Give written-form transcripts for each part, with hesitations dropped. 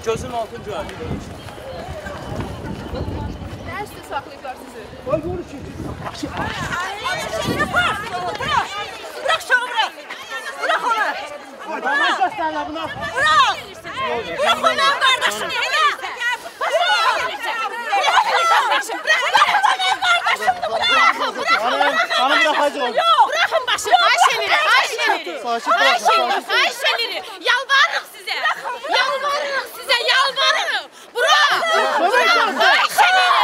Gözün altın gördüm. Nə üstə saxlayıblar sizi? Ay bunu ki. Bırak şunu bırak. Bırak onu. Tamam gösterler buna. Bırak. Bırak onu kardeşini hele. Hanım bırakacağım. Bırakın başı. Ayşeleri. Yalvarırım size. Yalvarırım size. Yalvarırım. Bırak. Ayşeleri.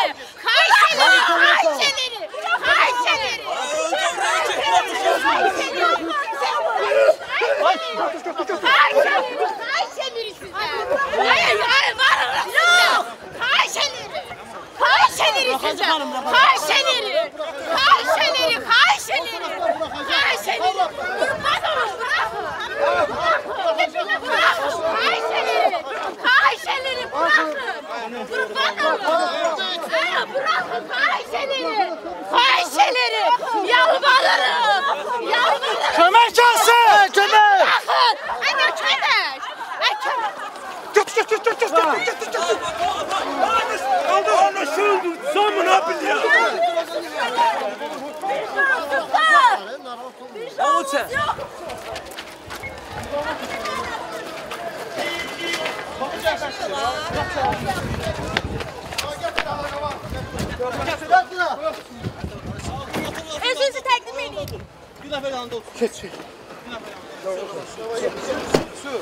Kömek gelsin! Kömek! Anlaşıldı. Sen ne yapıyorsun? Oğuzhan. Özünüzü təqdim edin. Bir dəfə yanında otur. Geç. Su.